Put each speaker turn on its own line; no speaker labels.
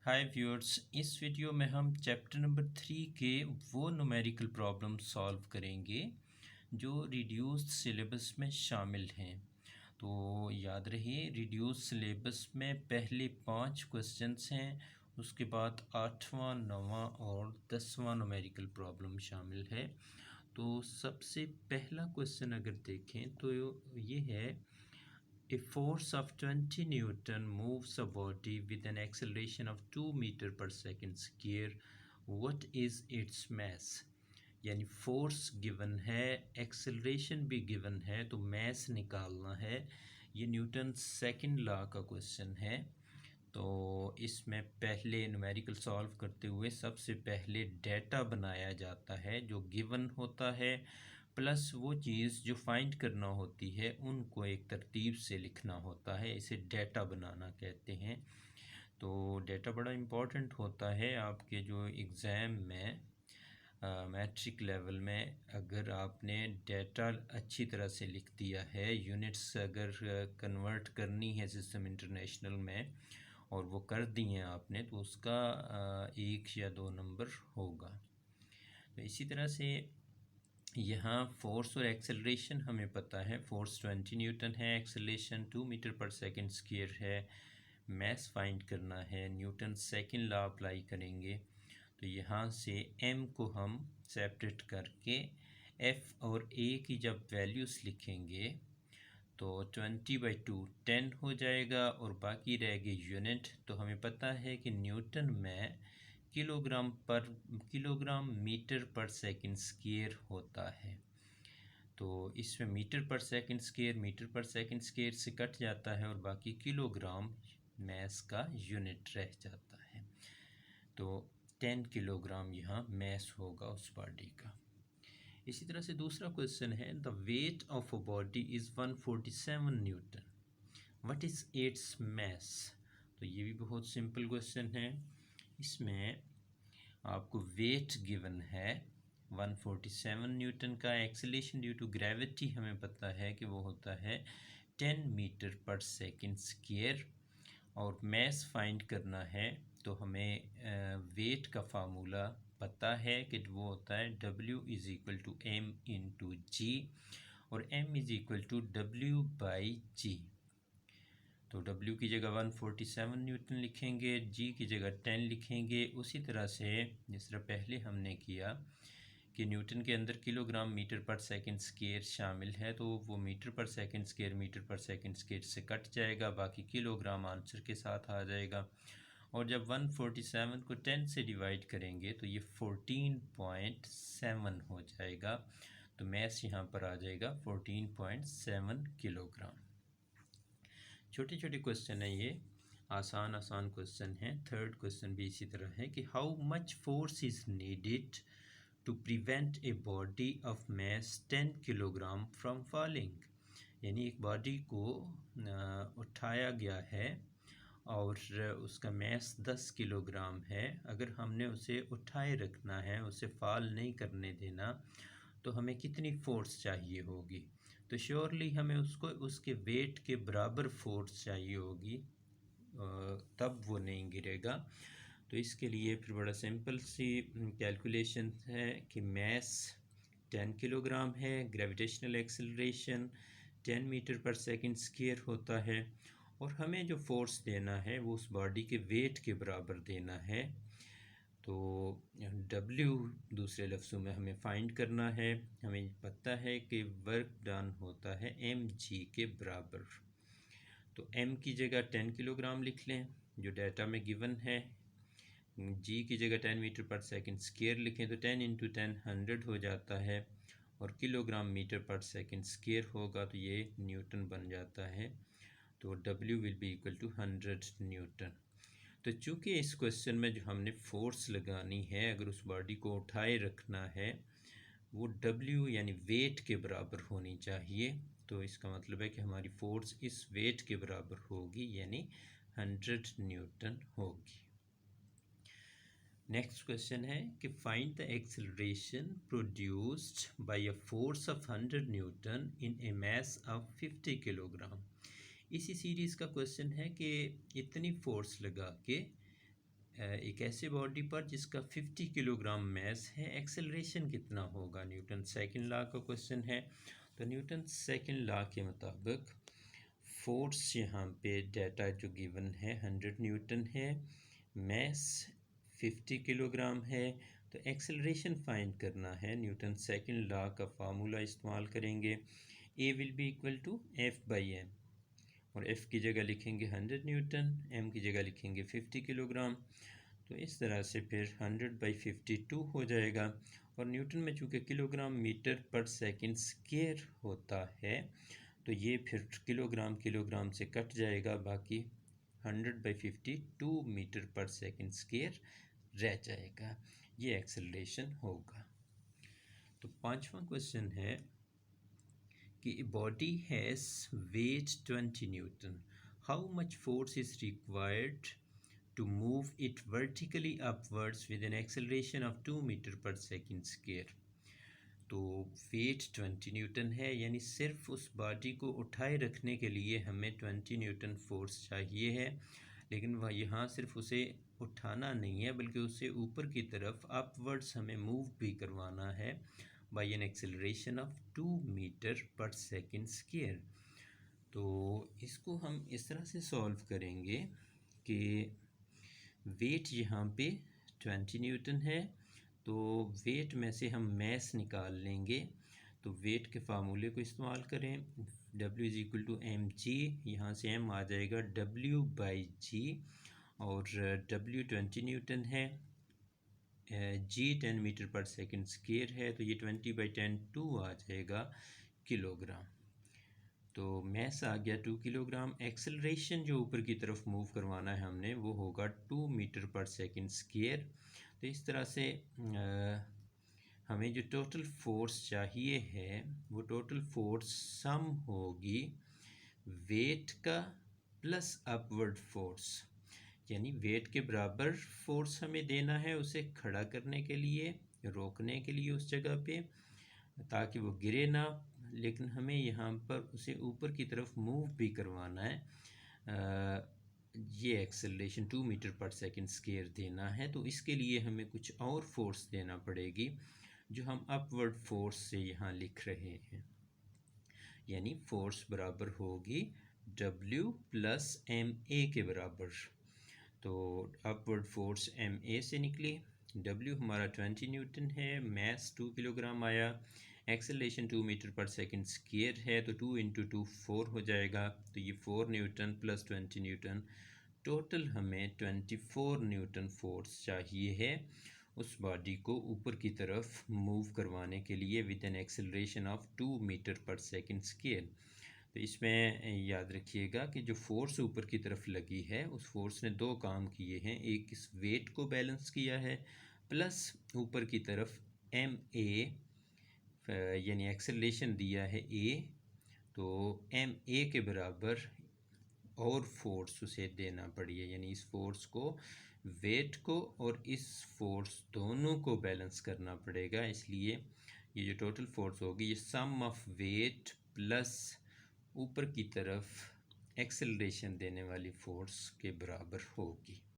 हाय viewers, इस video में हम चैप्टर नंबर 3 के वो न्यूमेरिकल प्रॉब्लम सॉल्व करेंगे जो रिड्यूस्ड सिलेबस में शामिल हैं। तो याद रहे, रिड्यूस्ड सिलेबस में पहले 5 क्वेश्चंस हैं, उसके बाद 8वां, 9वां और 10वां न्यूमेरिकल प्रॉब्लम शामिल है। तो सबसे पहला क्वेश्चन अगर देखें तो ये है, A force of 20 Newton moves a body with an acceleration of 2 meter per second square. What is its mass? यानी फोर्स गिवन है, एक्सेलरेशन भी गिवन है, तो मैस निकालना है। ये न्यूटन सेकंड लॉ का क्वेश्चन है। तो इसमें पहले न्यूमेरिकल सॉल्व करते हुए सबसे पहले डेटा बनाया जाता है जो गिवन होता है, प्लस वो चीज़ जो फाइंड करना होती है उनको एक तरतीब से लिखना होता है। इसे डेटा बनाना कहते हैं। तो डेटा बड़ा इम्पोर्टेंट होता है आपके जो एग्ज़ाम में मैट्रिक लेवल में। अगर आपने डेटा अच्छी तरह से लिख दिया है, यूनिट्स अगर कन्वर्ट करनी है सिस्टम इंटरनेशनल में और वो कर दी हैं आपने, तो उसका 1 या 2 नंबर होगा। तो इसी तरह से यहाँ फोर्स और एक्सेलरेशन हमें पता है। फोर्स 20 न्यूटन है, acceleration 2 metre per second square है। मैस फाइंड करना है, न्यूटन सेकंड लॉ अप्लाई करेंगे। तो यहाँ से m को हम सेपरेट करके f और a की जब वैल्यूज़ लिखेंगे तो 20/2 10 हो जाएगा और बाकी रहेगी यूनिट। तो हमें पता है कि न्यूटन में kilogram metre per second square होता है। तो इसमें मीटर पर सेकंड स्क्वायर से कट जाता है और बाकी किलोग्राम मैस का यूनिट रह जाता है। तो 10 किलोग्राम यहाँ मैस होगा उस बॉडी का। इसी तरह से दूसरा क्वेश्चन है, the weight of a body is 147 newton, what is its mass. तो ये भी बहुत सिंपल क्वेश्चन है। इसमें आपको वेट गिवन है 147 न्यूटन का। एक्सेलरेशन ड्यू टू ग्रेविटी हमें पता है कि वो होता है 10 मीटर पर सेकंड स्क्वायर। और मैस फाइंड करना है तो हमें वेट का फार्मूला पता है कि वो होता है W is equal to M into g, और M is equal to W/G। तो W की जगह 147 न्यूटन लिखेंगे, G की जगह 10 लिखेंगे। उसी तरह से जिस तरह पहले हमने किया कि न्यूटन के अंदर kilogram metre per second square शामिल है, तो वो मीटर पर सेकंड स्क्वायर से कट जाएगा, बाकी किलोग्राम आंसर के साथ आ जाएगा। और जब 147 को 10 से डिवाइड करेंगे तो ये 14.7 हो जाएगा। तो मैस यहाँ पर आ जाएगा 14.7 किलोग्राम। छोटे छोटे क्वेश्चन है ये, आसान क्वेश्चन है। थर्ड क्वेश्चन भी इसी तरह है कि how much force is needed to prevent a body of mass 10 kilogram from falling. यानी एक बॉडी को उठाया गया है और उसका मैस 10 किलोग्राम है। अगर हमने उसे उठाए रखना है, उसे फॉल नहीं करने देना, तो हमें कितनी फोर्स चाहिए होगी। तो श्योरली हमें उसको उसके वेट के बराबर फोर्स चाहिए होगी, तब वो नहीं गिरेगा। तो इसके लिए फिर बड़ा सिंपल सी कैलकुलेशन है कि मैस 10 किलोग्राम है, gravitational acceleration 10 metre per second square होता है, और हमें जो फोर्स देना है वो उस बॉडी के वेट के बराबर देना है। तो W दूसरे लफ्ज़ों में हमें फाइंड करना है। हमें पता है कि वर्क डन होता है mg के बराबर। तो m की जगह 10 किलोग्राम लिख लें जो डाटा में गिवन है, g की जगह 10 मीटर पर सेकंड स्क्वायर लिखें तो 10 इंटू 10 100 हो जाता है, और kilogram metre per second square होगा तो ये न्यूटन बन जाता है। तो W will be equal to 100 newton. तो चूँकि इस क्वेश्चन में जो हमने फोर्स लगानी है, अगर उस बॉडी को उठाए रखना है, वो W यानी वेट के बराबर होनी चाहिए। तो इसका मतलब है कि हमारी फोर्स इस वेट के बराबर होगी, यानी 100 न्यूटन होगी। नेक्स्ट क्वेश्चन है कि find the acceleration produced by a force of 100 Newton in A mass of 50 kilogram. इसी सीरीज़ का क्वेश्चन है कि इतनी फोर्स लगा के एक ऐसे बॉडी पर जिसका 50 किलोग्राम मैस है, एक्सेलरेशन कितना होगा। न्यूटन सेकंड लॉ का क्वेश्चन है। तो न्यूटन सेकंड लॉ के मुताबिक फोर्स यहाँ पे डाटा जो गिवन है 100 न्यूटन है, मैस 50 किलोग्राम है, तो एक्सेलरेशन फाइंड करना है। न्यूटन सेकंड लॉ का फार्मूला इस्तेमाल करेंगे। A will be equal to F by M, और एफ़ की जगह लिखेंगे 100 न्यूटन, एम की जगह लिखेंगे 50 किलोग्राम। तो इस तरह से फिर 100/52 हो जाएगा। और न्यूटन में चूँकि kilogram metre per second square होता है, तो ये फिर किलोग्राम किलोग्राम से कट जाएगा, बाकी 100/52 मीटर पर सेकंड स्क्वायर रह जाएगा। ये एक्सेलरेशन होगा। तो पांचवा क्वेश्चन है कि a body has weight 20 Newton. How much force is required to move it vertically upwards with an acceleration of 2 meter per second square? तो वेट 20 न्यूटन है, यानी सिर्फ उस बॉडी को उठाए रखने के लिए हमें 20 न्यूटन फोर्स चाहिए है। लेकिन वह यहाँ सिर्फ उसे उठाना नहीं है, बल्कि उसे ऊपर की तरफ अपवर्ड्स हमें मूव भी करवाना है by an acceleration of 2 metre per second square. तो इसको हम इस तरह से सॉल्व करेंगे कि वेट यहाँ पे 20 न्यूटन है, तो वेट में से हम मैस निकाल लेंगे। तो वेट के फार्मूले को इस्तेमाल करें, W is equal to m g, यहाँ से m आ जाएगा W/g, और W 20 न्यूटन है, g 10 metre per second square है, तो ये 20/10 2 आ जाएगा किलोग्राम। तो मैस आ गया 2 किलोग्राम। एक्सेलरेशन जो ऊपर की तरफ मूव करवाना है हमने, वो होगा 2 मीटर पर सेकंड स्क्वायर। तो इस तरह से हमें जो टोटल फोर्स चाहिए है, वो टोटल फोर्स सम होगी वेट का प्लस अपवर्ड फोर्स, यानी वेट के बराबर फोर्स हमें देना है उसे खड़ा करने के लिए, रोकने के लिए उस जगह पे, ताकि वो गिरे ना, लेकिन हमें यहाँ पर उसे ऊपर की तरफ मूव भी करवाना है। ये acceleration 2 metre per second square देना है, तो इसके लिए हमें कुछ और फोर्स देना पड़ेगी, जो हम अपवर्ड फोर्स से यहाँ लिख रहे हैं। यानी फोर्स बराबर होगी W प्लस MA के बराबर। तो अपवर्ड फोर्स MA से निकली, W हमारा 20 न्यूटन है, मैस 2 किलोग्राम आया, acceleration 2 metre per second square है, तो 2 × 2 4 हो जाएगा। तो ये 4 न्यूटन प्लस 20 न्यूटन, टोटल हमें 24 न्यूटन फोर्स चाहिए है उस बॉडी को ऊपर की तरफ मूव करवाने के लिए with an acceleration of 2 metre per second square. तो इसमें याद रखिएगा कि जो फोर्स ऊपर की तरफ लगी है, उस फोर्स ने दो काम किए हैं। एक, इस वेट को बैलेंस किया है, प्लस ऊपर की तरफ MA यानी एक्सेलरेशन दिया है A, तो MA के बराबर और फोर्स उसे देना पड़ी है, यानी इस फोर्स को, वेट को और इस फोर्स दोनों को बैलेंस करना पड़ेगा। इसलिए ये जो टोटल फोर्स होगी, ये सम ऑफ वेट प्लस ऊपर की तरफ एक्सेलरेशन देने वाली फोर्स के बराबर होगी।